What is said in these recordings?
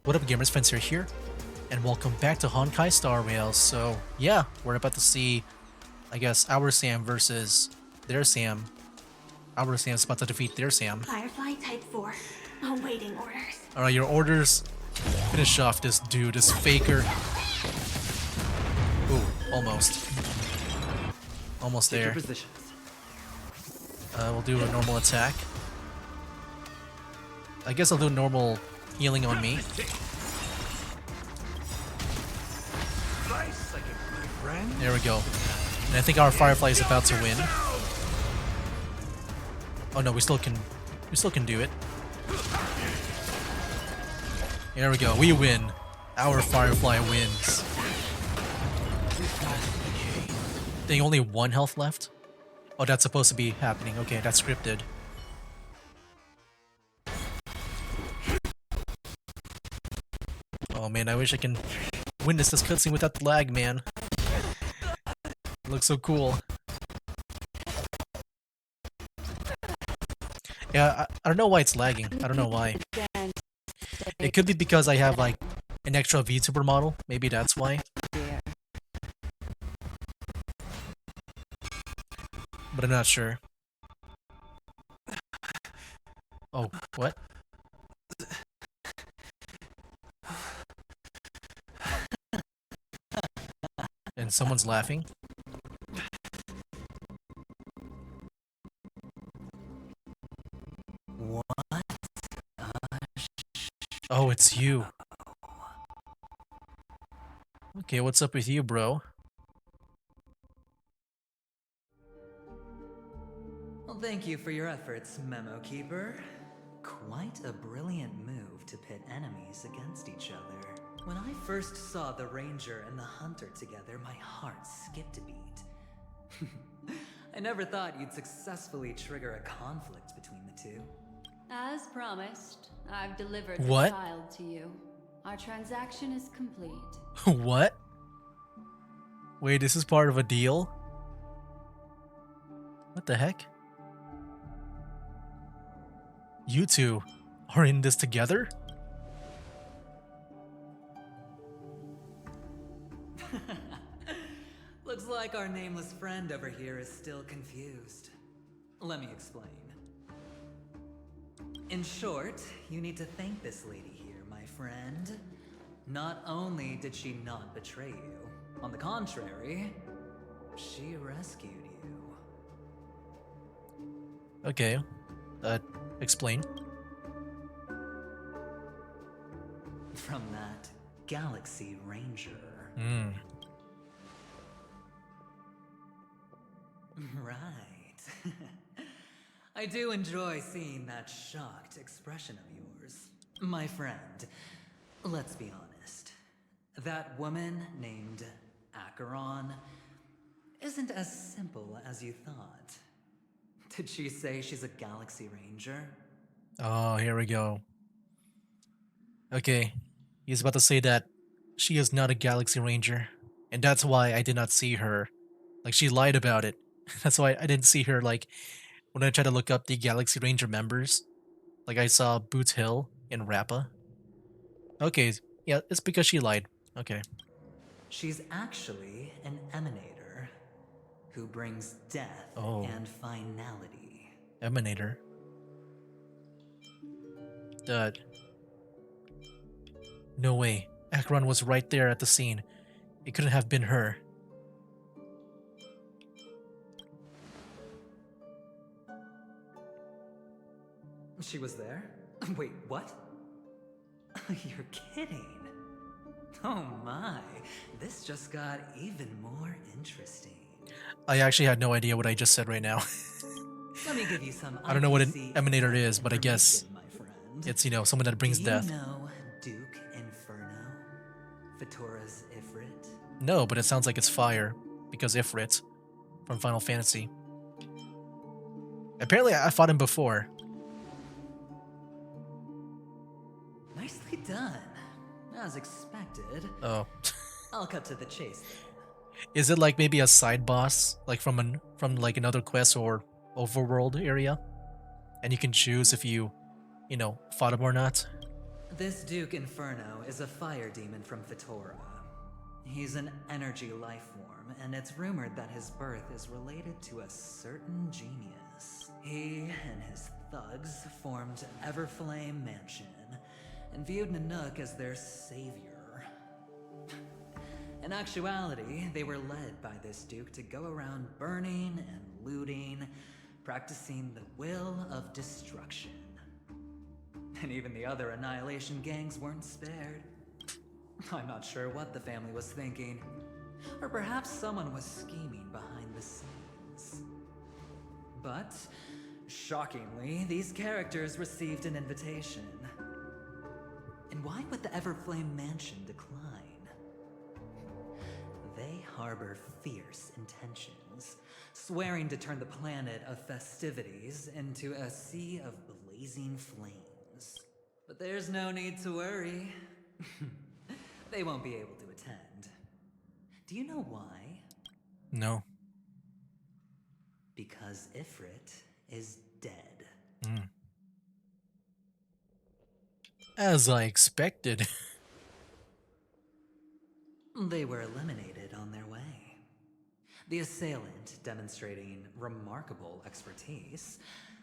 What up, gamers? Fencer here, and welcome back to Honkai Star Rail. So yeah, we're about to see, I guess, our Sam versus their Sam. Our Sam's about to defeat their Sam. Firefly Type 4, awaiting orders. Alright, your orders. Finish off this dude, this faker. Ooh, almost. Almost there. We'll do a normal attack. I guess I'll do normal healing on me. There we go. And I think our Firefly is about to win. Oh no, we still can do it. There we go, we win. Our Firefly wins. Dang, only 1 health left? Oh, that's supposed to be happening. Okay, that's scripted. Oh man, I wish I can witness this cutscene without the lag, man. It looks so cool. Yeah, I don't know why it's lagging. I don't know why. It could be because I have like an extra VTuber model. Maybe that's why. But I'm not sure. Oh, what? And someone's laughing. What? Oh, it's you. Okay, what's up with you, bro? Well, thank you for your efforts, Memo Keeper. Quite a brilliant move to pit enemies against each other. When I first saw the Ranger and the Hunter together, my heart skipped a beat. I never thought you'd successfully trigger a conflict between the two. As promised, I've delivered What? the child to you. Our transaction is complete. What? Wait, this is part of a deal? What the heck? You two are in this together? Looks like our nameless friend over here is still confused. Let me explain. In short, you need to thank this lady here, my friend. Not only did she not betray you, on the contrary, she rescued you. Okay. Explain. From that Galaxy Ranger. Hmm. Right. I do enjoy seeing that shocked expression of yours. My friend, let's be honest. That woman named Acheron isn't as simple as you thought. Did she say she's a Galaxy Ranger? Oh, here we go. Okay. He's about to say that she is not a Galaxy Ranger. And that's why I did not see her. Like, she lied about it. That's why I didn't see her, like, when I tried to look up the Galaxy Ranger members. Like, I saw Boots Hill and Rappa. Okay, yeah, it's because she lied. Okay. She's actually an emanator who brings death and finality. Emanator. Dud. No way. Acheron was right there at the scene. It couldn't have been her. She was there? Wait, what? You're kidding. Oh my, this just got even more interesting. I actually had no idea what I just said right now. Let me give you some I don't know what an IPC emanator is, but I guess information, my friend. it's, you know, someone that brings Do death. you know Duke Inferno? Fatora's Ifrit? No, but it sounds like it's fire, because Ifrit from Final Fantasy. Apparently, I fought him before. Nicely done. As expected. Oh. I'll cut to the chase then. Is it like maybe a side boss, like from like another quest or overworld area? And you can choose if you know, fought him or not? This Duke Inferno is a fire demon from Fetora. He's an energy life form, and it's rumored that his birth is related to a certain genius. He and his thugs formed Everflame Mansion and viewed Nanook as their savior. In actuality, they were led by this Duke to go around burning and looting, practicing the will of destruction. And even the other Annihilation gangs weren't spared. I'm not sure what the family was thinking. Or perhaps someone was scheming behind the scenes. But, shockingly, these characters received an invitation. And why would the Everflame Mansion decline? They harbor fierce intentions, swearing to turn the planet of festivities into a sea of blazing flames. But there's no need to worry. They won't be able to attend. Do you know why? No. Because Ifrit is dead. As I expected. They were eliminated on their way. The assailant, demonstrating remarkable expertise,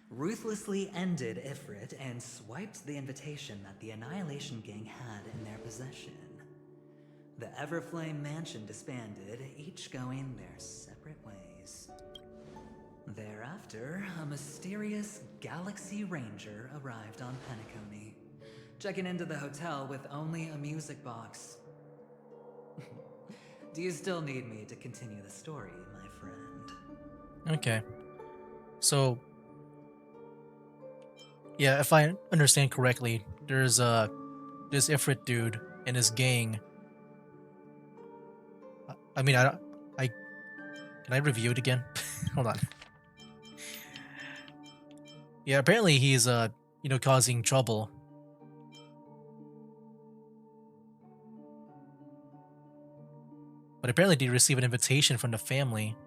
ruthlessly ended Ifrit and swiped the invitation that the Annihilation Gang had in their possession. The Everflame Mansion disbanded, each going their separate ways. Thereafter, a mysterious Galaxy Ranger arrived on Penacony, checking into the hotel with only a music box. Do you still need me to continue the story, my friend? Okay. So, yeah, if I understand correctly, there's this Ifrit dude and his gang. I mean, I can I review it again? Hold on. Yeah, apparently he's causing trouble. But apparently they receive an invitation from the family.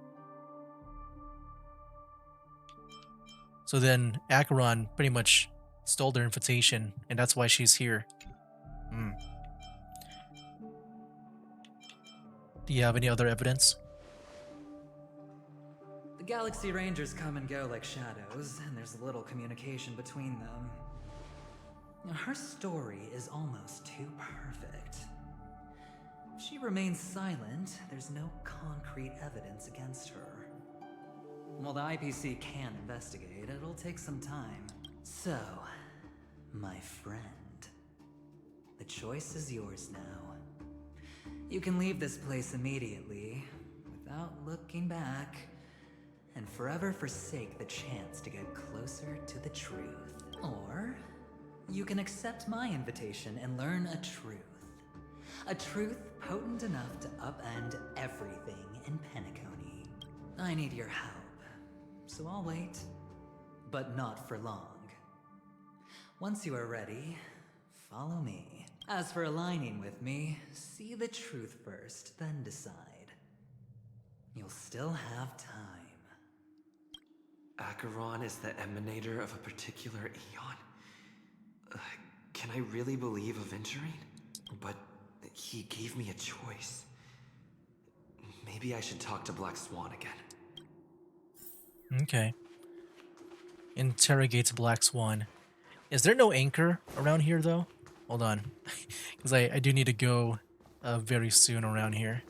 So then Acheron pretty much stole their invitation, and that's why she's here. Do you have any other evidence? The Galaxy Rangers come and go like shadows, and there's little communication between them. Her story is almost too perfect. If she remains silent, there's no concrete evidence against her. While the IPC can investigate, it'll take some time. So, my friend, the choice is yours now. You can leave this place immediately, without looking back, and forever forsake the chance to get closer to the truth. Or, you can accept my invitation and learn a truth. A truth potent enough to upend everything in Penacony. I need your help, so I'll wait, but not for long. Once you are ready, follow me. As for aligning with me, see the truth first, then decide. You'll still have time. Acheron is the emanator of a particular eon? Can I really believe Aventurine? But he gave me a choice. Maybe I should talk to Black Swan again. Okay. Interrogates Black Swan. Is there no anchor around here, though? Hold on. Because I do need to go very soon around here.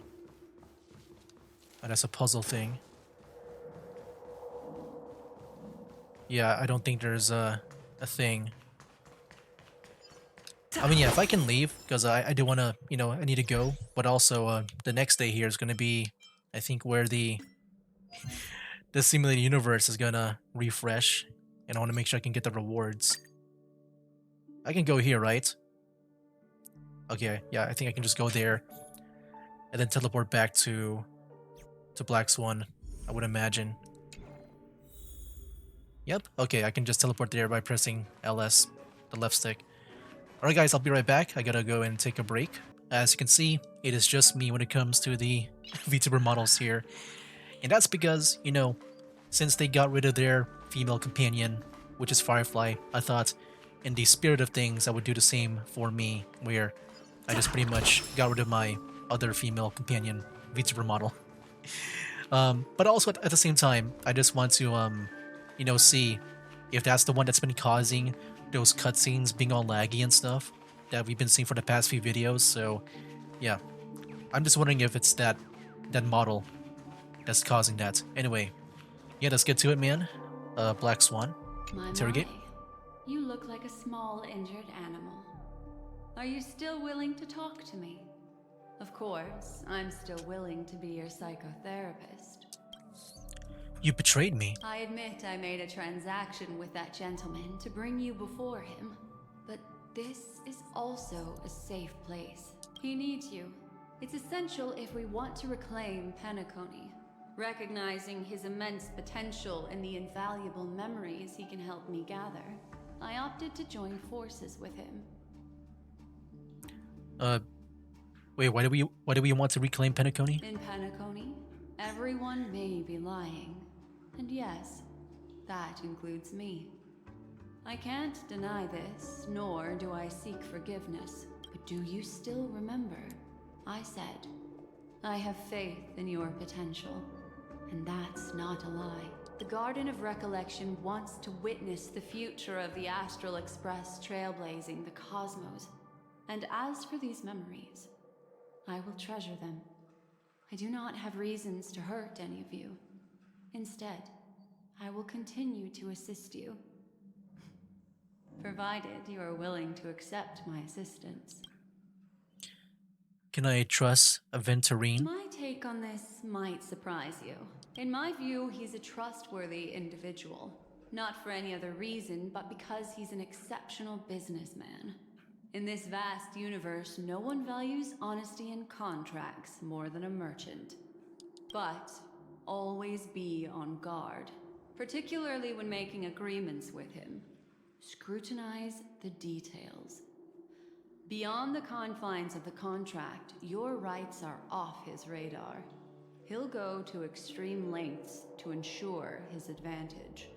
That's a puzzle thing. Yeah, I don't think there's a thing. I mean, yeah, if I can leave, because I do want to, I need to go. But also, the next day here is going to be, I think, where the simulated universe is going to refresh. And I want to make sure I can get the rewards. I can go here, right? Okay, yeah, I think I can just go there. And then teleport back to Black Swan, I would imagine. Yep, okay, I can just teleport there by pressing LS, the left stick. Alright guys, I'll be right back. I gotta go and take a break. As you can see, it is just me when it comes to the VTuber models here. And that's because, since they got rid of their female companion, which is Firefly, I thought in the spirit of things, I would do the same for me, where I just pretty much got rid of my other female companion, VTuber model. But also at the same time, I just want to see if that's the one that's been causing those cutscenes being all laggy and stuff that we've been seeing for the past few videos. So yeah, I'm just wondering if it's that model that's causing that. Anyway, yeah, let's get to it, man. Black Swan, My, interrogate. you look like a small injured animal. Are you still willing to talk to me? Of course, I'm still willing to be your psychotherapist. You betrayed me. I admit I made a transaction with that gentleman to bring you before him, but this is also a safe place. He needs you. It's essential if we want to reclaim Penacony. Recognizing his immense potential and the invaluable memories he can help me gather, I opted to join forces with him. Wait, why do we want to reclaim Penacony? In Penacony, everyone may be lying. And yes, that includes me. I can't deny this, nor do I seek forgiveness. But do you still remember? I said, I have faith in your potential. And that's not a lie. The Garden of Recollection wants to witness the future of the Astral Express trailblazing the cosmos. And as for these memories, I will treasure them. I do not have reasons to hurt any of you. Instead, I will continue to assist you. Provided you are willing to accept my assistance. Can I trust Aventurine? My take on this might surprise you. In my view, he's a trustworthy individual. Not for any other reason, but because he's an exceptional businessman. In this vast universe, no one values honesty in contracts more than a merchant. But always be on guard, particularly when making agreements with him. Scrutinize the details. Beyond the confines of the contract, your rights are off his radar. He'll go to extreme lengths to ensure his advantage.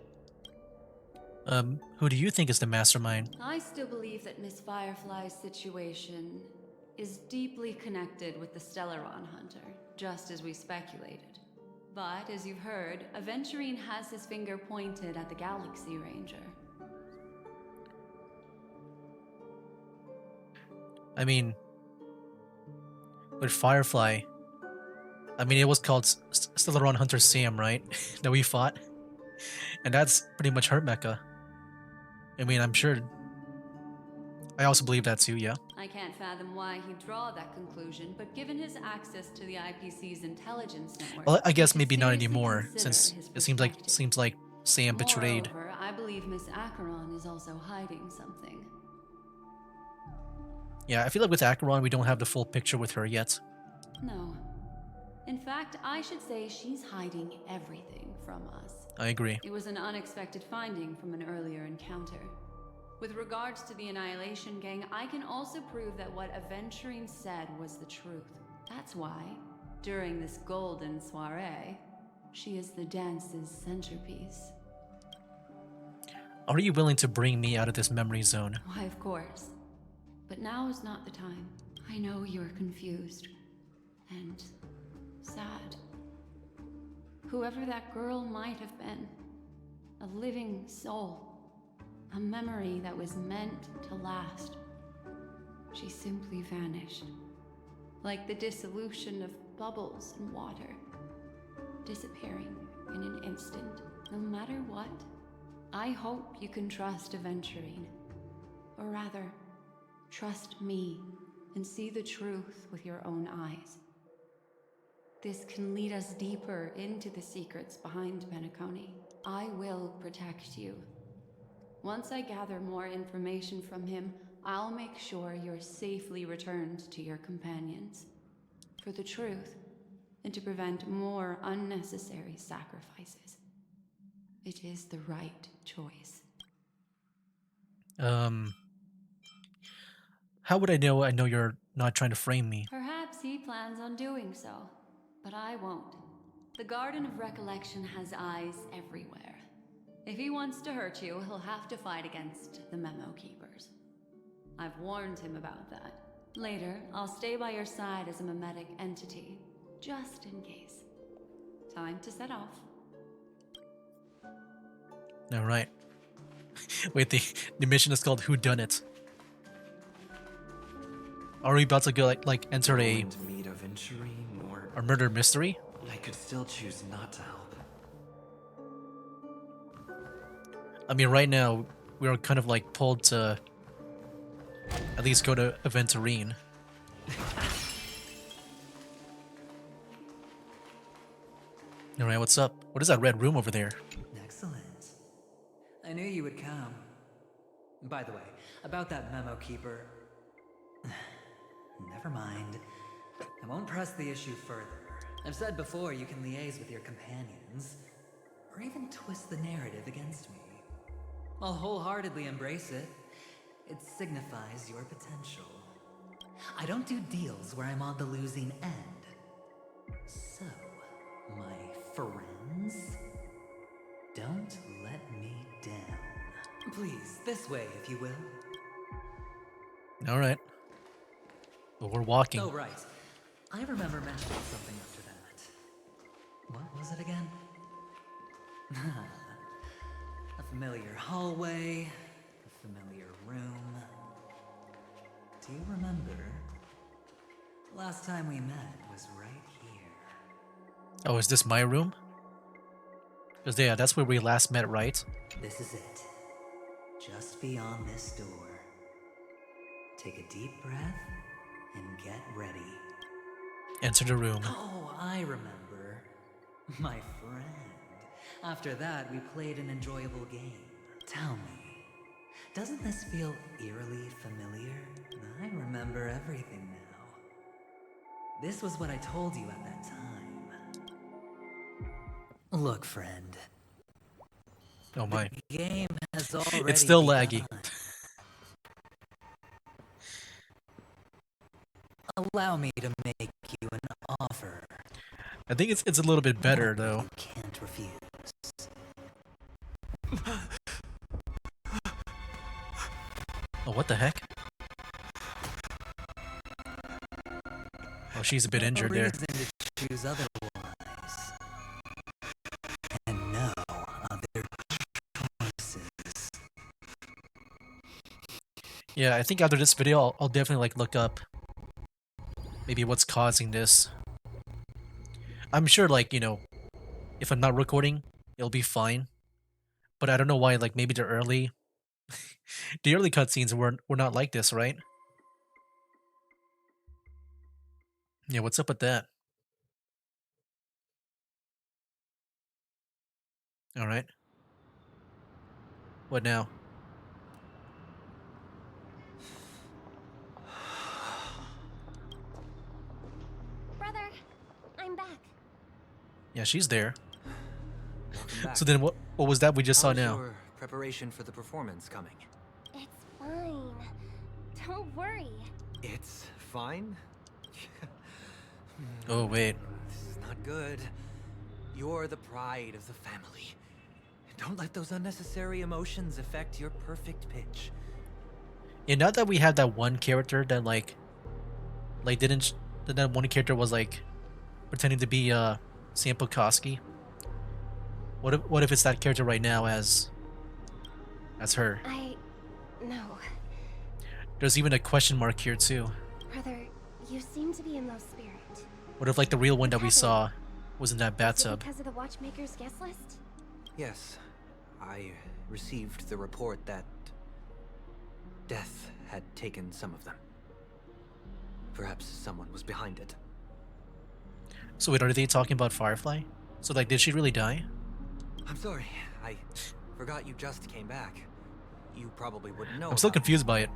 Who do you think is the mastermind? I still believe that Miss Firefly's situation is deeply connected with the Stellaron Hunter, just as we speculated. But, as you've heard, Aventurine has his finger pointed at the Galaxy Ranger. I mean, with Firefly, it was called Stellaron Hunter Sam, right? That we fought. And that's pretty much her mecha. I'm sure. I also believe that too, yeah. I can't fathom why he'd draw that conclusion, but given his access to the IPC's intelligence network... Well, I guess should maybe not seriously anymore, consider since his it seems perspective. like Sam betrayed. Moreover, I believe Miss Acheron is also hiding something. Yeah, I feel like with Acheron, we don't have the full picture with her yet. No. In fact, I should say she's hiding everything from us. I agree. It was an unexpected finding from an earlier encounter. With regards to the Annihilation Gang, I can also prove that what Aventurine said was the truth. That's why, during this golden soiree, she is the dance's centerpiece. Are you willing to bring me out of this memory zone? Why, of course. But now is not the time. I know you're confused. And sad. Whoever that girl might have been, a living soul, a memory that was meant to last. She simply vanished, like the dissolution of bubbles in water, disappearing in an instant. No matter what, I hope you can trust Aventurine, or rather, trust me and see the truth with your own eyes. This can lead us deeper into the secrets behind Penacony. I will protect you. Once I gather more information from him, I'll make sure you're safely returned to your companions. For the truth, and to prevent more unnecessary sacrifices. It is the right choice. How would I know you're not trying to frame me? Perhaps he plans on doing so, but I won't. The Garden of Recollection has eyes everywhere. If he wants to hurt you, he'll have to fight against the Memo Keepers. I've warned him about that. Later, I'll stay by your side as a memetic entity, just in case. Time to set off. All right. Wait, the mission is called Who Done It? Are we about to go like enter a To meet a Venturine, or murder mystery? I could still choose not to help. I mean, right now we are kind of like pulled to at least go to Aventurine. All right, what's up? What is that red room over there? Excellent. I knew you would come. By the way, about that memo keeper. Never mind. I won't press the issue further. I've said before you can liaise with your companions, or even twist the narrative against me. I'll wholeheartedly embrace it. It signifies your potential. I don't do deals where I'm on the losing end. So, my friends, don't let me down. Please, this way, if you will. All right. Well, we're walking. Oh, right. I remember mentioning something after that. What was it again? A familiar hallway, a familiar room. Do you remember? Last time we met was right here. Oh, is this my room? Because yeah, that's where we last met, right? This is it. Just beyond this door. Take a deep breath and get ready. Enter the room. Oh, I remember. My friend. After that, we played an enjoyable game. Tell me, doesn't this feel eerily familiar? I remember everything now. This was what I told you at that time. Look, friend. Oh my. The game has already It's still begun. laggy. Allow me to make you an offer. I think it's a little bit better though. You can't refuse. Oh, what the heck? Oh, she's a bit injured No there. reason to choose otherwise. And no other choices. Yeah, I think after this video, I'll definitely like look up maybe what's causing this. I'm sure, like, you know, if I'm not recording, it'll be fine. But I don't know why, like, maybe the early cutscenes were not like this, right? Yeah, what's up with that? All right. What now? Brother, I'm back. Yeah, she's there. Welcome back. So then what was that we just saw How's now? your preparation for the performance coming? It's fine. Don't worry. It's fine? Oh, wait. This is not good. You're the pride of the family. Don't let those unnecessary emotions affect your perfect pitch. Yeah, now that we have that one character that like didn't that one character was like pretending to be Sam Pokoski. What if it's that character right now as her? No. There's even a question mark here too. Brother, you seem to be in low spirit. What if like the real one that we What's saw was in that Is it bathtub? because of the Watchmaker's guest list? Yes, I received the report that death had taken some of them. Perhaps someone was behind it. So wait, are they talking about Firefly? So like, did she really die? I'm sorry, I forgot you just came back. You probably wouldn't know. I'm still about it. confused by it.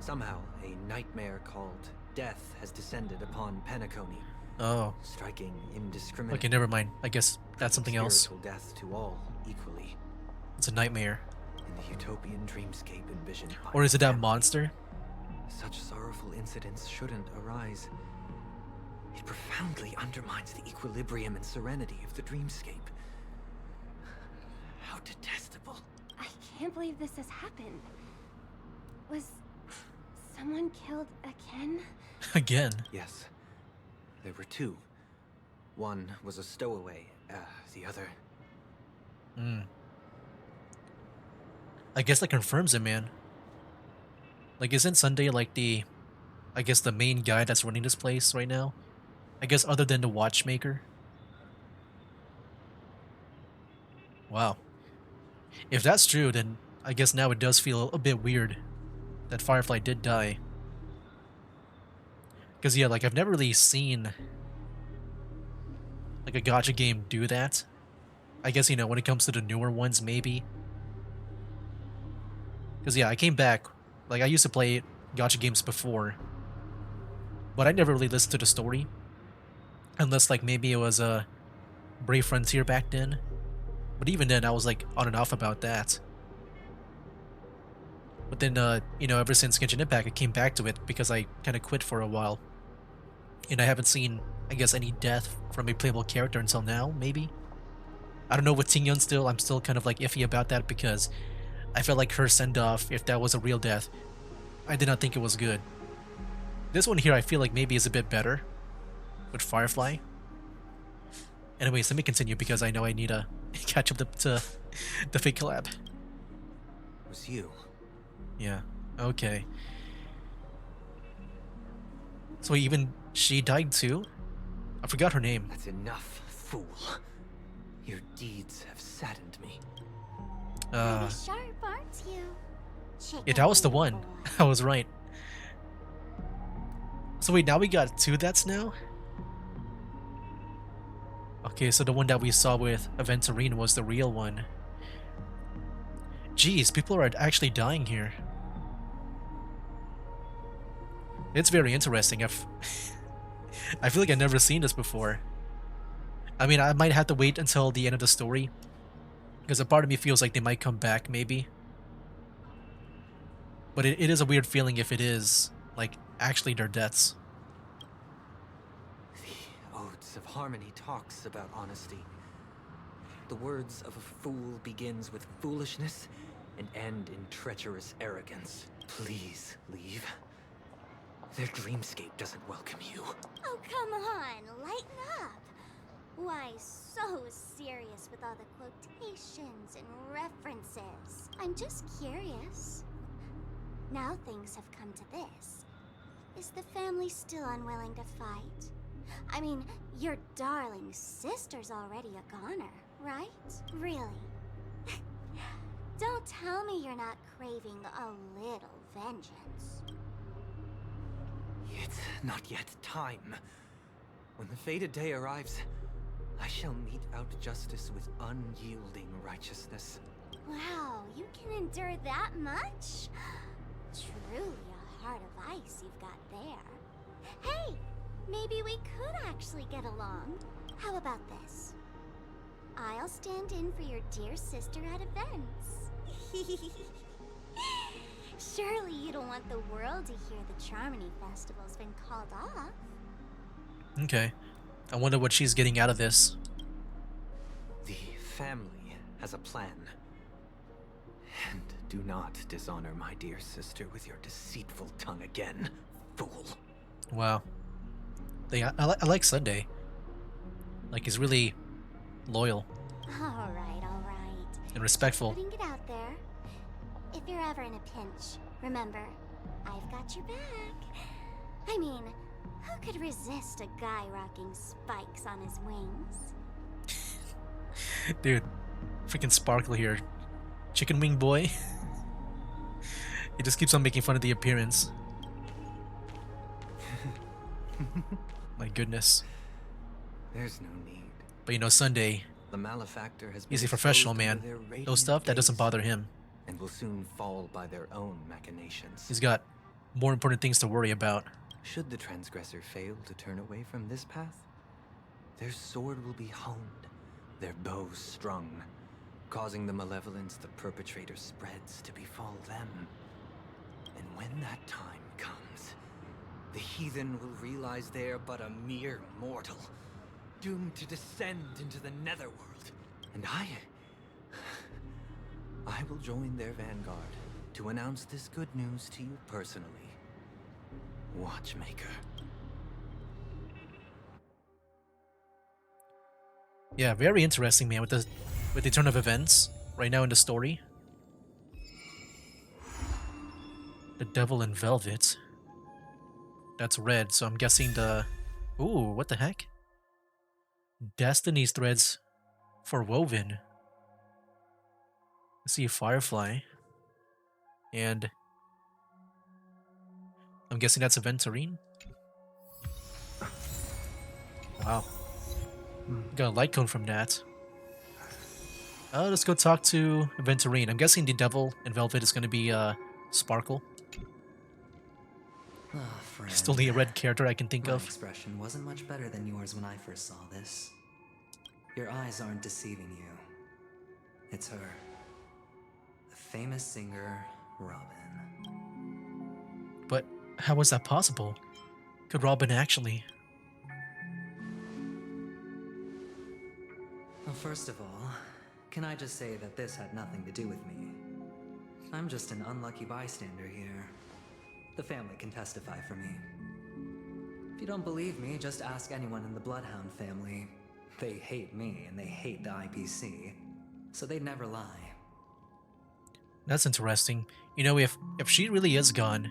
Somehow, a nightmare called death has descended upon Penacony, Oh, striking indiscriminately. okay, never mind. I guess that's something else. Spiritual death to all equally. It's a nightmare. In the utopian dreamscape envisioned by Or is it that family, monster? Such sorrowful incidents shouldn't arise. It profoundly undermines the equilibrium and serenity of the dreamscape. How detestable. I can't believe this has happened. Was someone killed again? Again. Yes. There were two. One was a stowaway, the other... Hmm. I guess that confirms it, man. Like, isn't Sunday like I guess the main guy that's running this place right now? I guess other than the watchmaker? Wow. If that's true, then I guess now it does feel a bit weird that Firefly did die. Because, yeah, like, I've never really seen, like, a gacha game do that. I guess, you know, when it comes to the newer ones, maybe. Because, yeah, I came back. Like, I used to play gacha games before. But I never really listened to the story. Unless, like, maybe it was a Brave Frontier back then. But even then, I was, like, on and off about that. But then, you know, ever since Genshin Impact, I came back to it because I kind of quit for a while. And I haven't seen, I guess, any death from a playable character until now, maybe? I don't know with Tingyon still, I'm still kind of, like, iffy about that because I felt like her send-off, if that was a real death, I did not think it was good. This one here, I feel like maybe is a bit better with Firefly. Anyways, let me continue because I know I need to catch up to the fake collab. It was you. Yeah, okay. So even she died too? I forgot her name. That's enough, fool. Your deeds have saddened me. Pretty sharp, aren't you? Yeah, that was the Chicken one. boy. I was right. So wait, now we got two deaths now? Okay, so the one that we saw with Aventurine was the real one. Jeez, people are actually dying here. It's very interesting. I feel like I've never seen this before. I mean, I might have to wait until the end of the story. Because a part of me feels like they might come back, maybe. But it is a weird feeling if it is, like, actually their deaths. The Odes of Harmony talks about honesty. The words of a fool begins with foolishness and end in treacherous arrogance. Please leave. Their dreamscape doesn't welcome you. Oh, come on, lighten up. Why so serious with all the quotations and references? I'm just curious. Now things have come to this. Is the family still unwilling to fight? I mean, your darling sister's already a goner, right? Really? Don't tell me you're not craving a little vengeance. It's not yet time. When the fated day arrives, I shall mete out justice with unyielding righteousness. Wow, you can endure that much? Truly a heart of ice you've got there. Hey, maybe we could actually get along. How about this? I'll stand in for your dear sister at events. Surely you don't want the world to hear the Charmony Festival's been called off. Okay. I wonder what she's getting out of this. The family has a plan. And do not dishonor my dear sister with your deceitful tongue again, fool. Wow. I like Sunday. Like, he's really loyal All right. and respectful. Putting it out there. If you're ever in a pinch, remember, I've got your back. I mean, who could resist a guy rocking spikes on his wings? Dude, freaking Sparkle here. Chicken wing boy. He just keeps on making fun of the appearance. My goodness. There's no need. But you know, Sunday, The malefactor has been he's a professional, exposed man. under their radiant Those stuff, that doesn't gaze, bother him. and will soon fall by their own machinations. He's got more important things to worry about. Should the transgressor fail to turn away from this path, their sword will be honed, their bow strung, causing the malevolence the perpetrator spreads to befall them. And when that time comes, the heathen will realize they're but a mere mortal, doomed to descend into the netherworld. And I will join their vanguard to announce this good news to you personally. Watchmaker. Yeah, very interesting, man, with the turn of events right now in the story. The Devil in Velvet. That's red, so I'm guessing the... Ooh, what the heck? Destiny's threads for Woven. I see a Firefly. And I'm guessing that's Aventurine. Wow. Got a light cone from that. Let's go talk to Aventurine. I'm guessing the Devil in Velvet is going to be Sparkle. Ah, friend. She's the only red character I can think My of. expression wasn't much better than yours when I first saw this. Your eyes aren't deceiving you. It's her. The famous singer, Robin. But how was that possible? Could Robin actually? Well, first of all, can I just say that this had nothing to do with me? I'm just an unlucky bystander here. The family can testify for me. If you don't believe me, just ask anyone in the Bloodhound family. They hate me and they hate the IPC, so they'd never lie. That's interesting. You know, if she really is gone,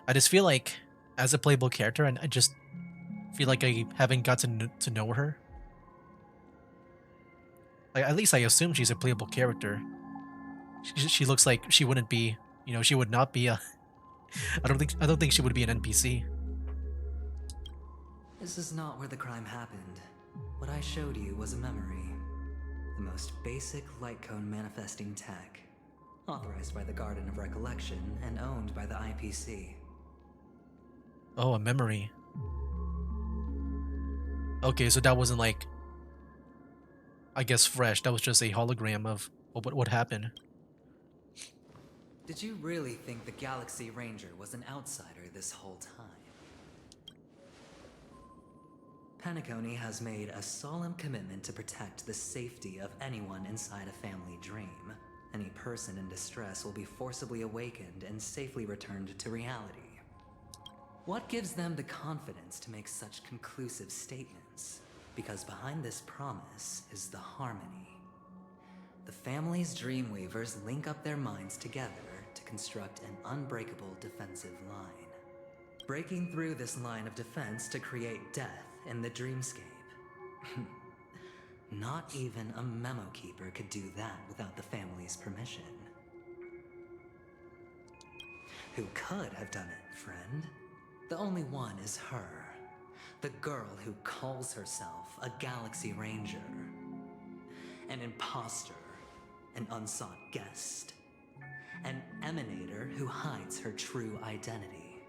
I just feel like, as a playable character, and I just feel like I haven't gotten to know her. Like, at least I assume she's a playable character. She looks like she wouldn't be, you know, she would not be a... I don't think she would be an NPC. This is not where the crime happened. What I showed you was a memory. The most basic light cone manifesting tech. Authorized by the Garden of Recollection and owned by the IPC. Oh, a memory. Okay, so that wasn't like, I guess, fresh. That was just a hologram of what happened. Did you really think the Galaxy Ranger was an outsider this whole time? Penacony has made a solemn commitment to protect the safety of anyone inside a family dream. Any person in distress will be forcibly awakened and safely returned to reality. What gives them the confidence to make such conclusive statements? Because behind this promise is the harmony. The family's Dreamweavers link up their minds together to construct an unbreakable defensive line. Breaking through this line of defense to create death in the dreamscape. Not even a memo keeper could do that without the family's permission. Who could have done it, friend? The only one is her. The girl who calls herself a Galaxy Ranger. An imposter. An unsought guest. An emanator who hides her true identity.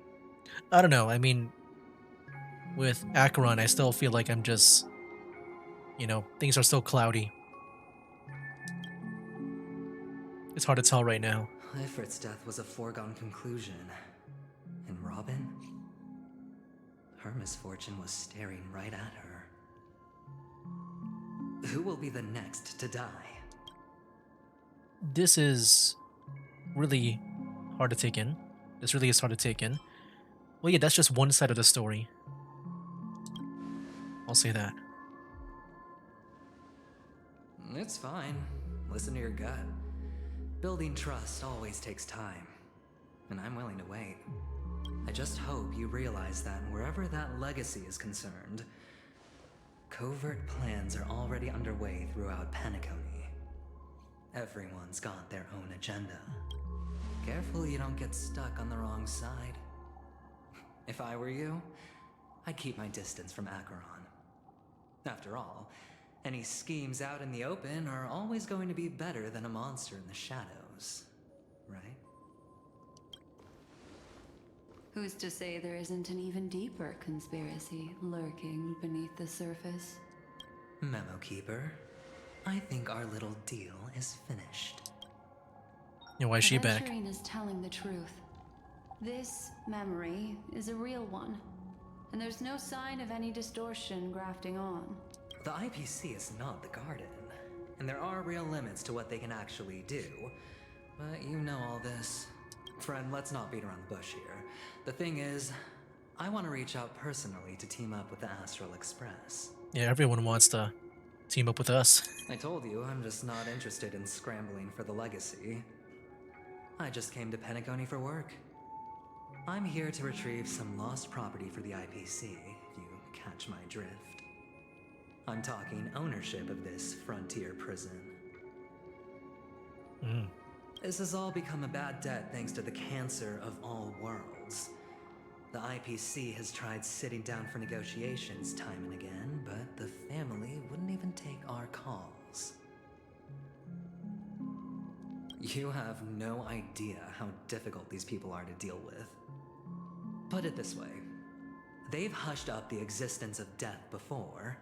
I don't know. I mean, with Acheron, I still feel like I'm just, you know, things are still cloudy. It's hard to tell right now. Ifrit's death was a foregone conclusion. And Robin? Her misfortune was staring right at her. Who will be the next to die? This is really hard to take in. This really is hard to take in. Well, yeah, that's just one side of the story. I'll say that. It's fine. Listen to your gut. Building trust always takes time. And I'm willing to wait. I just hope you realize that wherever that legacy is concerned, covert plans are already underway throughout Penacony. Everyone's got their own agenda. Careful you don't get stuck on the wrong side. If I were you, I'd keep my distance from Acheron. After all, any schemes out in the open are always going to be better than a monster in the shadows, right? Who's to say there isn't an even deeper conspiracy lurking beneath the surface? Memo Keeper, I think our little deal is finished. Yeah, why is she back? Aventurine is telling the truth. This memory is a real one, and there's no sign of any distortion grafting on. The IPC is not the Garden. and there are real limits to what they can actually do. But you know all this. Friend, let's not beat around the bush here. The thing is, I want to reach out personally to team up with the Astral Express. Yeah, everyone wants to team up with us. I told you, I'm just not interested in scrambling for the legacy. I just came to Pentagony for work. I'm here to retrieve some lost property for the IPC, if you catch my drift. I'm talking ownership of this frontier prison. This has all become a bad debt thanks to the cancer of all worlds. The IPC has tried sitting down for negotiations time and again, but the family wouldn't even take our calls. You have no idea how difficult these people are to deal with. Put it this way, they've hushed up the existence of death before,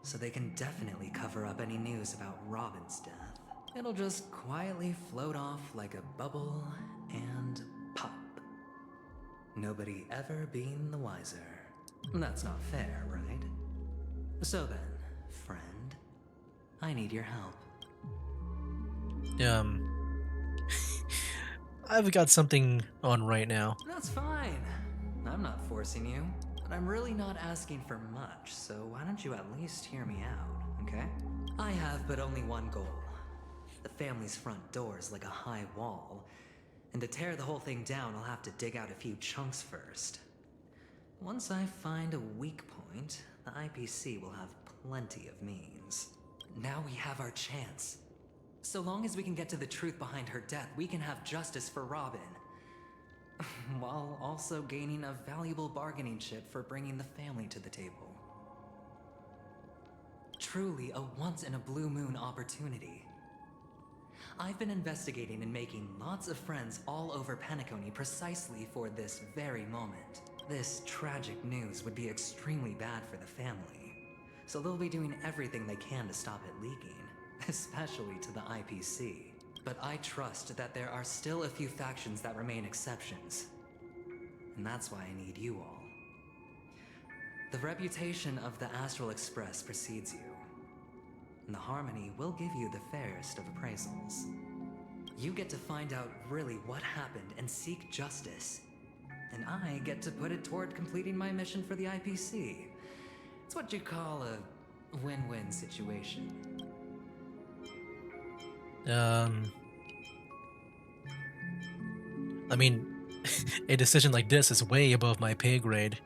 so they can definitely cover up any news about Robin's death. It'll just quietly float off like a bubble and pop. Nobody ever being the wiser. That's not fair, right? So then, friend, I need your help. I've got something on right now. That's fine. I'm not forcing you, but I'm really not asking for much, so why don't you at least hear me out, okay? I have but only one goal. The family's front door is like a high wall, and to tear the whole thing down, I'll have to dig out a few chunks first. Once I find a weak point, the IPC will have plenty of means. Now we have our chance. So long as we can get to the truth behind her death, we can have justice for Robin. While also gaining a valuable bargaining chip for bringing the family to the table. Truly a once-in-a-blue-moon opportunity. I've been investigating and making lots of friends all over Pentagony precisely for this very moment. This tragic news would be extremely bad for the family, so they'll be doing everything they can to stop it leaking, especially to the IPC. But I trust that there are still a few factions that remain exceptions, and that's why I need you all. The reputation of the Astral Express precedes you, and the Harmony will give you the fairest of appraisals. You get to find out really what happened and seek justice, and I get to put it toward completing my mission for the IPC. It's what you call a win-win situation. I mean, a decision like this is way above my pay grade.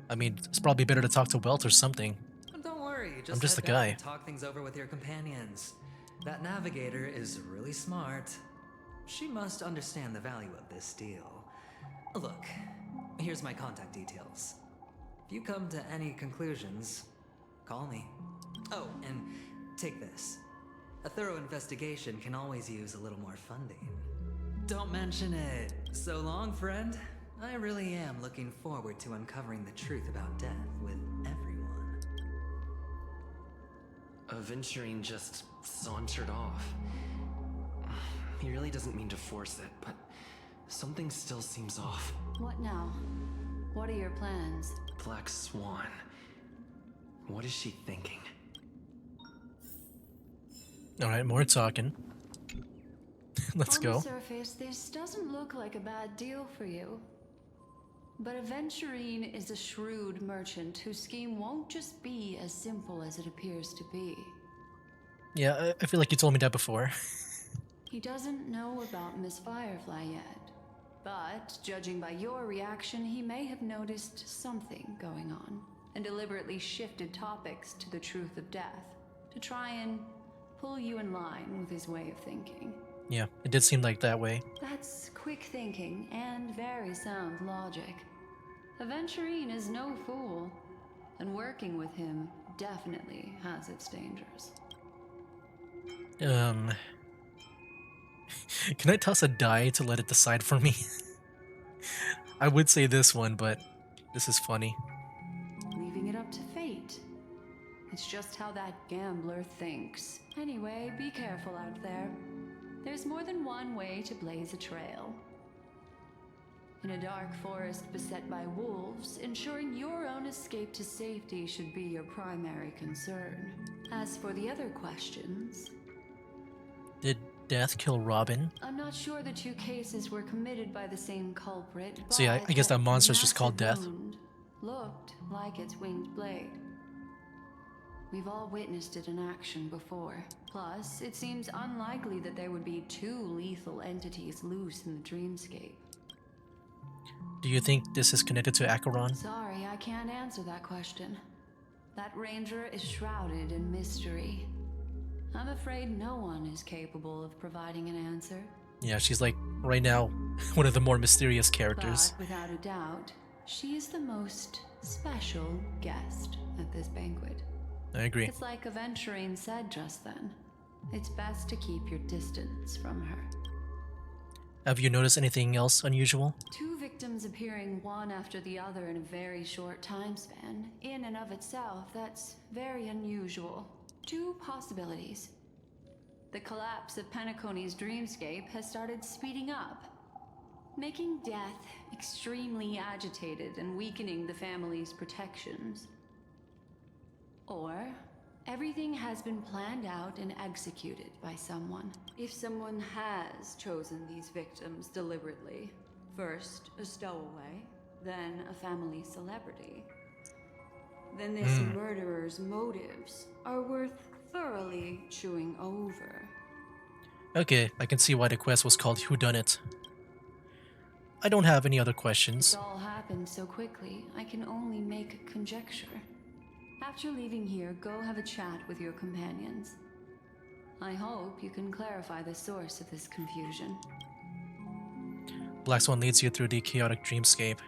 I mean, it's probably better to talk to Welt or something. Don't worry, I'm just just a head down guy. and talk things over with your companions. That navigator is really smart. She must understand the value of this deal. Look, here's my contact details. If you come to any conclusions, call me. Oh, and take this. A thorough investigation can always use a little more funding. Don't mention it. So long, friend. I really am looking forward to uncovering the truth about death with everyone. Aventurine just sauntered off. He really doesn't mean to force it, but something still seems off. What now? What are your plans? Black Swan. What is she thinking? Alright, more talking. Let's On go. the surface, this doesn't look like a bad deal for you. But Aventurine is a shrewd merchant whose scheme won't just be as simple as it appears to be. Yeah, I feel like you told me that before. He doesn't know about Miss Firefly yet, but judging by your reaction, he may have noticed something going on and deliberately shifted topics to the truth of death to try and pull you in line with his way of thinking. Yeah, it did seem like that way. That's quick thinking and very sound logic. Aventurine is no fool, and working with him definitely has its dangers. Can I toss a die to let it decide for me? I would say this one, but this is funny. Leaving it up to fate. It's just how that gambler thinks. Anyway, be careful out there. There's more than one way to blaze a trail. In a dark forest beset by wolves, ensuring your own escape to safety should be your primary concern. As for the other questions, Did Death kill Robin? I'm not sure the two cases were committed by the same culprit, but So yeah, I guess that monster's just called massive Death. wound looked like its winged blade. We've all witnessed it in action before. Plus, it seems unlikely that there would be two lethal entities loose in the dreamscape. Do you think this is connected to Acheron? Sorry, I can't answer that question. That ranger is shrouded in mystery. I'm afraid no one is capable of providing an answer. Yeah, she's like, right now, one of the more mysterious characters. But without a doubt, she is the most special guest at this banquet. I agree. It's like Aventurine said just then. It's best to keep your distance from her. Have you noticed anything else unusual? Two victims appearing one after the other in a very short time span, in and of itself, that's very unusual. Two possibilities. The collapse of Penacony's dreamscape has started speeding up, making Death extremely agitated and weakening the family's protections. Or everything has been planned out and executed by someone. If someone has chosen these victims deliberately, first a stowaway, then a family celebrity, then this murderer's motives are worth thoroughly chewing over. Okay, I can see why the quest was called Whodunit. I don't have any other questions. It all happened so quickly, I can only make conjecture. After leaving here, go have a chat with your companions. I hope you can clarify the source of this confusion. Black Swan leads you through the chaotic dreamscape.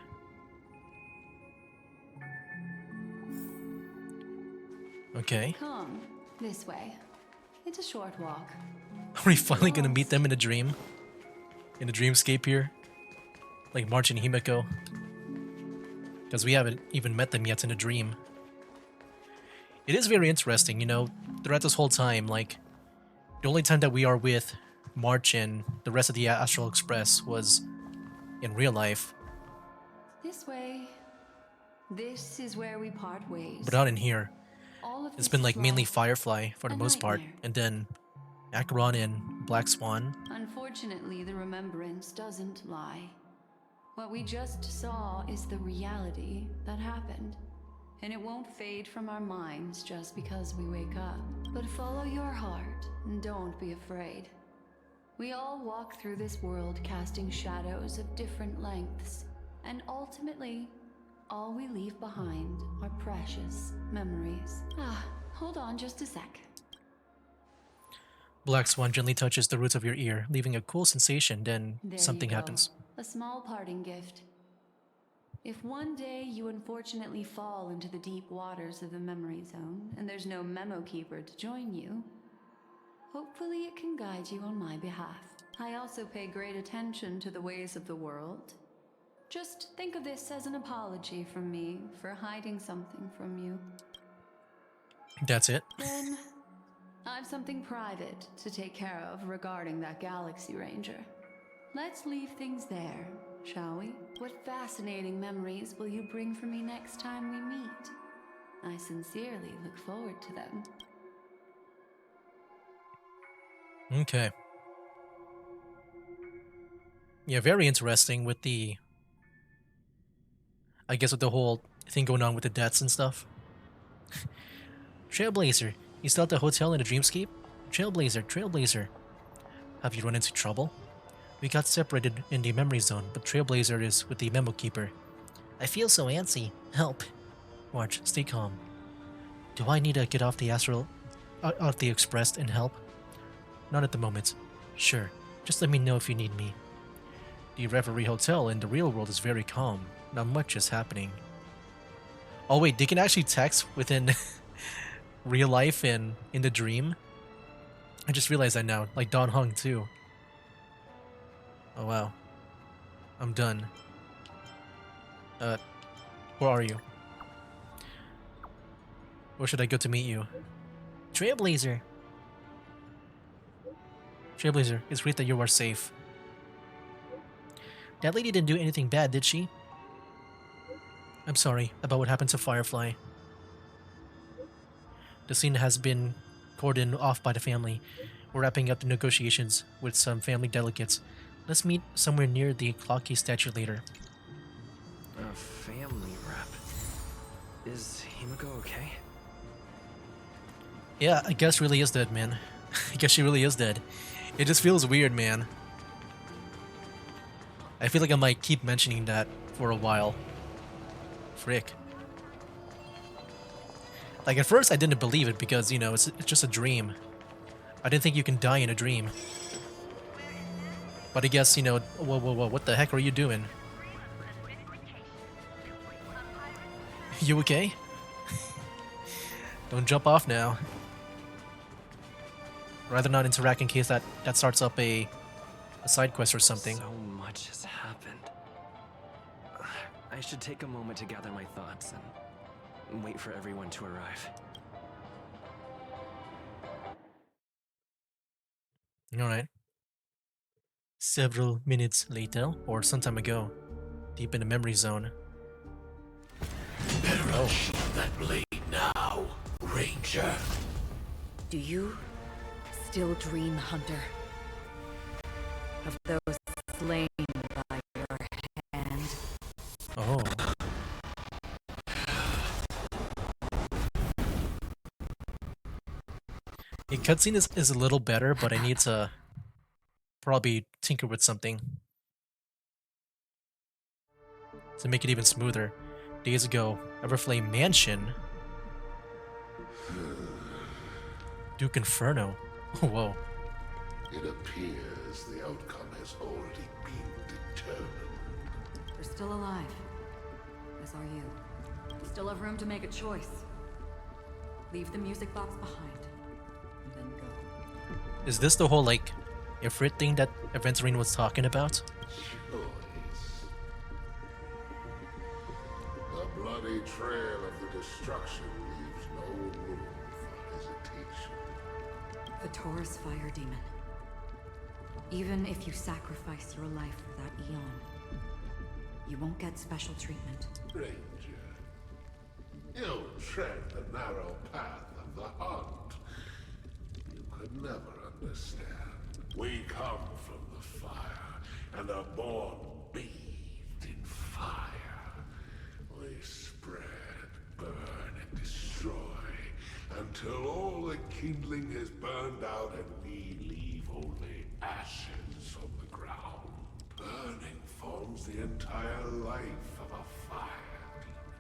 Okay. Come, this way. It's a short walk. Are we finally gonna meet them in a dream? In a dreamscape here? Like March and Himiko? Because we haven't even met them yet in a dream. It is very interesting, you know, throughout this whole time, like, the only time that we are with March and the rest of the Astral Express was in real life, This way. This is where we part ways. but not in here. All of It's this been is like mainly life. Firefly for the A most part, nightmare. and then Acheron and Black Swan. Unfortunately, the remembrance doesn't lie. What we just saw is the reality that happened. And it won't fade from our minds just because we wake up. But follow your heart and don't be afraid. We all walk through this world casting shadows of different lengths. And ultimately, all we leave behind are precious memories. Hold on just a sec. Black Swan gently touches the roots of your ear, leaving a cool sensation, then There something you go. happens. A small parting gift. If one day you unfortunately fall into the deep waters of the memory zone and there's no memo keeper to join you, hopefully it can guide you on my behalf. I also pay great attention to the ways of the world. Just think of this as an apology from me for hiding something from you. That's it. Then, I've something private to take care of regarding that Galaxy Ranger. Let's leave things there, shall we? What fascinating memories will you bring for me next time we meet? I sincerely look forward to them. Okay. Yeah, very interesting with the... I guess with the whole thing going on with the deaths and stuff. Trailblazer, you still at the hotel in the dreamscape? Trailblazer, Trailblazer. Have you run into trouble? We got separated in the memory zone, but Trailblazer is with the memo keeper. I feel so antsy. Help. March, stay calm. Do I need to get off the off the express and help? Not at the moment. Sure, just let me know if you need me. The Reverie Hotel in the real world is very calm. Not much is happening. Oh wait, they can actually text within real life and in the dream? I just realized that now, like Don Hung too. Oh wow. I'm done. Where are you? Where should I go to meet you? Trailblazer! Trailblazer, it's great that you are safe. That lady didn't do anything bad, did she? I'm sorry about what happened to Firefly. The scene has been cordoned off by the family. We're wrapping up the negotiations with some family delegates. Let's meet somewhere near the Clocky statue later. A family rep. Is Himiko okay? Yeah, I guess really is dead, man. I guess she really is dead. It just feels weird, man. I feel like I might keep mentioning that for a while. Frick. Like, at first I didn't believe it because, you know, it's just a dream. I didn't think you can die in a dream. But I guess, you know, whoa, what the heck are you doing? You okay? Don't jump off now. Rather not interact in case that starts up a side quest or something. So much has happened. I should take a moment to gather my thoughts and wait for everyone to arrive. Alright. Several minutes later, or some time ago, deep in the memory zone. Perish that blade now, Ranger. Do you still dream, Hunter? Of those slain by your hand? Oh. The cutscene is a little better, but I need to probably tinker with something to make it even smoother. Days ago, Everflame Mansion. Duke Inferno. Whoa. It appears the outcome has already been determined. You're still alive. As are you. You still have room to make a choice. Leave the music box behind. And then go. Is this the whole, like, Ifrit thing that Aventurine was talking about? Choice. The bloody trail of the destruction leaves no room for hesitation. The Taurus Fire Demon. Even if you sacrifice your life for that Eon, you won't get special treatment. Ranger, you tread the narrow path of the hunt. You could never understand. We come from the fire and are born bathed in fire. We spread, burn, and destroy until all the kindling is burned out and we leave only ashes on the ground. Burning forms the entire life of a fire demon.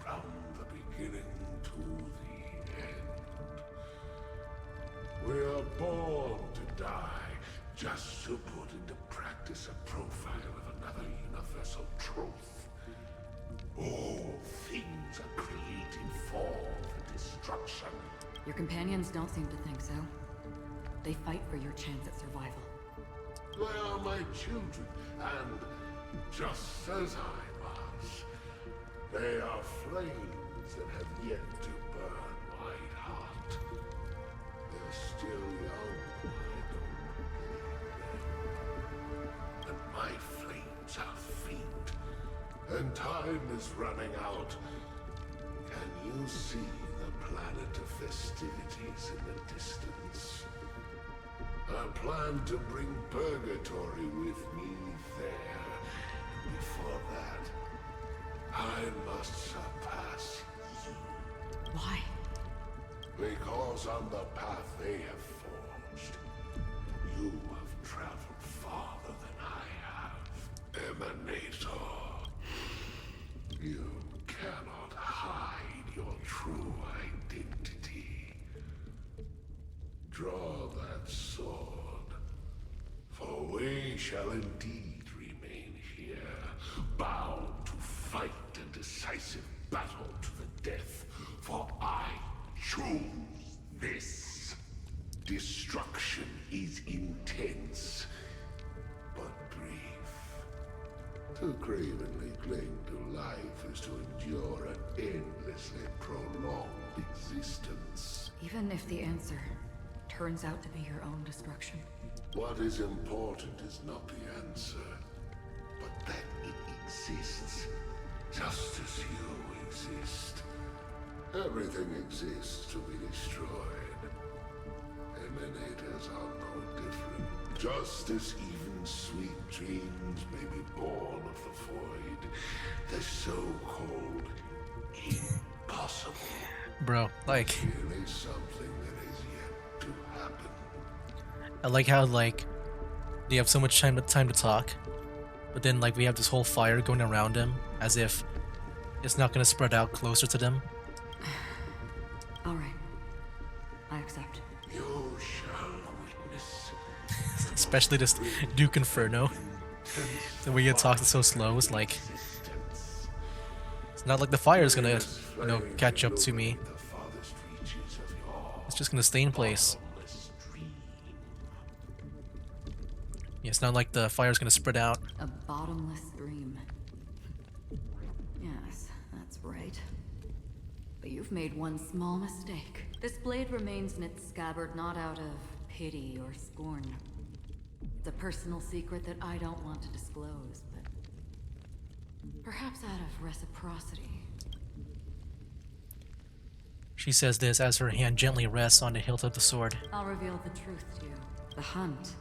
From the beginning to the end. We are born to die, just to put into practice a profile of another universal truth. All things are created for the destruction. Your companions don't seem to think so. They fight for your chance at survival. They are my children, and just as I was, they are flames that have yet to burn my heart. They're still young, I don't believe them. And my flames are faint, and time is running out. Can you see the planet of festivities in the distance? I plan to bring Purgatory with me there. Before that, I must surpass you. Why? Because on the path they have forged, you have traveled farther than I have. Emanator. You cannot hide your true identity. Draw that sword, for we shall indeed remain here, bound to fight a decisive battle to the death, for I choose this. Destruction is intense, but brief. To cravenly cling to life is to endure an endlessly prolonged existence. Even if the answer turns out to be your own destruction. What is important is not the answer, just as you exist. Everything exists to be destroyed. Emanators are no different. Just as even sweet dreams may be born of the void, the so-called impossible. Bro, like, Really something that is yet to happen. I like how, like, they have so much time to talk, but then, like, we have this whole fire going around him, as if it's not gonna spread out closer to them. Alright. I accept. You shall witness. Especially this Duke Inferno. The way he talks is so slow, it's like, it's not like the fire is gonna, you know, catch up to me. The farthest reaches of your It's just gonna stay in place. bottomless dream. Yeah, it's not like the fire's gonna spread out. A bottomless dream. Yes, that's right. But you've made one small mistake. This blade remains in its scabbard not out of pity or scorn. It's a personal secret that I don't want to disclose, but perhaps out of reciprocity. She says this as her hand gently rests on the hilt of the sword. I'll reveal the truth to you. The hunt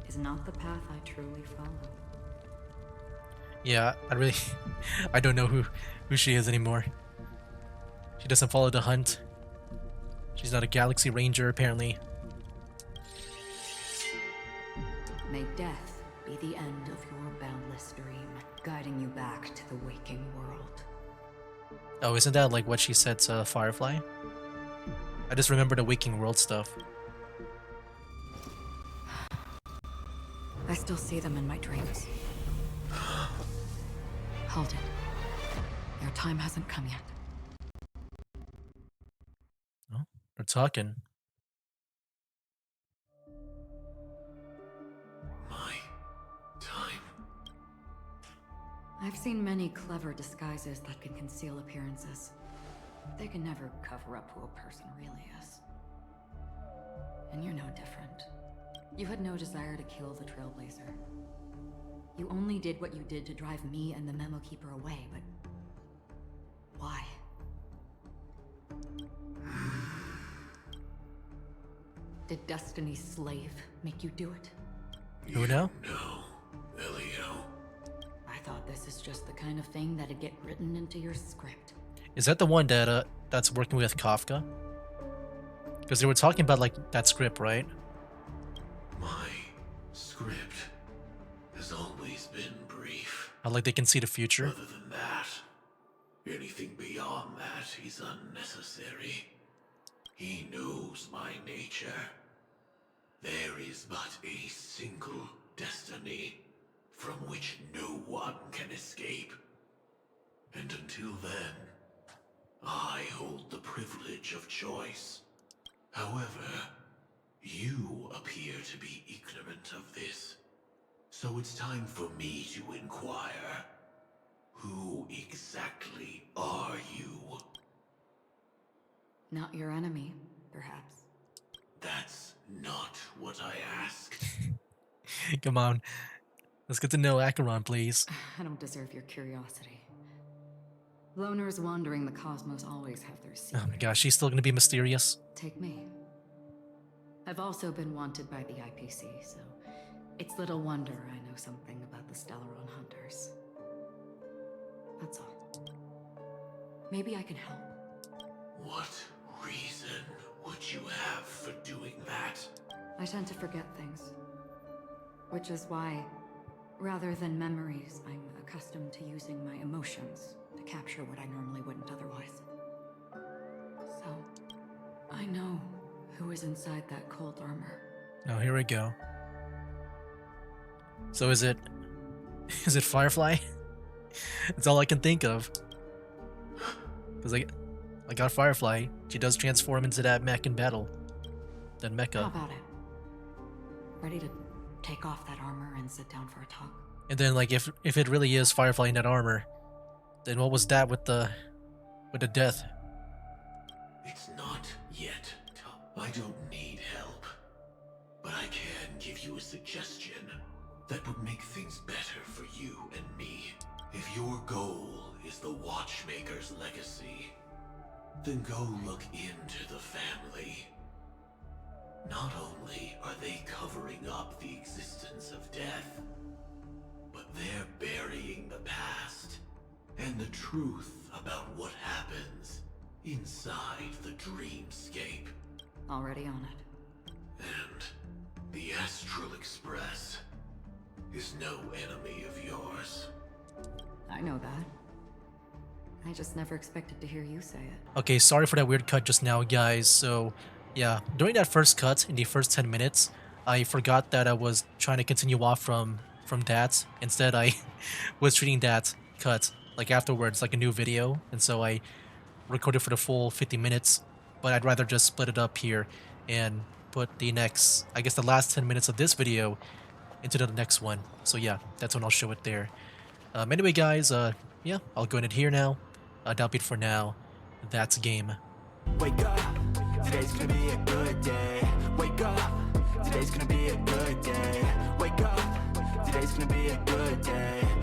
is not the path I truly follow. Yeah, I don't know who she is anymore. She doesn't follow the hunt. She's not a Galaxy Ranger, apparently. May death be the end of your boundless dream, guiding you back to the waking world. Oh, isn't that like what she said to Firefly? I just remember the waking world stuff. I still see them in my dreams. Hold it. Your time hasn't come yet. Oh, they're talking. My time. I've seen many clever disguises that can conceal appearances. They can never cover up who a person really is. And you're no different. You had no desire to kill the Trailblazer. You only did what you did to drive me and the Memo Keeper away, but... why? Did Destiny's slave make you do it? Who now? No, Elio. I thought this is just the kind of thing that'd get written into your script. Is that the one that that's working with Kafka? Because they were talking about like that script, right? My script has always been brief. How like they can see the future. Other than that, anything beyond that is unnecessary. He knows my nature. There is but a single destiny from which no one can escape. And until then, I hold the privilege of choice. However, you appear to be ignorant of this. So it's time for me to inquire. Who exactly are you? Not your enemy, perhaps. That's not what I asked. Come on. Let's get to know Acheron, please. I don't deserve your curiosity. Loners wandering the cosmos always have their secrets. Oh my gosh, she's still gonna be mysterious. Take me. I've also been wanted by the IPC, so it's little wonder I know something about the Stellaron Hunters. That's all. Maybe I can help. What reason would you have for doing that? I tend to forget things. Which is why, rather than memories, I'm accustomed to using my emotions to capture what I normally wouldn't otherwise. So, I know who is inside that cold armor. Oh, here we go. So is it Firefly? That's all I can think of. Because I got Firefly. She does transform into that mech in battle. That How mecha. about it? Ready to take off that armor and sit down for a talk? And then like if it really is Firefly in that armor, then what was that with the death? It's not yet. I don't need help. But I can give you a suggestion that would make things better for you and me. If your goal is the Watchmaker's legacy, then go look into the family. Not only are they covering up the existence of death, but they're burying the past and the truth about what happens inside the dreamscape. Already on it. And the Astral Express is no enemy of yours. I know that. I just never expected to hear you say it. Okay, sorry for that weird cut just now, guys. So, yeah, during that first cut, in the first 10 minutes, I forgot that I was trying to continue off from that. Instead, I was treating that cut, like, afterwards, like a new video. And so I recorded for the full 50 minutes. But I'd rather just split it up here and put the next, I guess the last 10 minutes of this video into the next one. So yeah, that's when I'll show it there. Anyway, guys, yeah, I'll go in it here now. That'll be it for now. That's game. Wake up, today's gonna be a good day. Wake up, today's gonna be a good day. Wake up, today's gonna be a good day.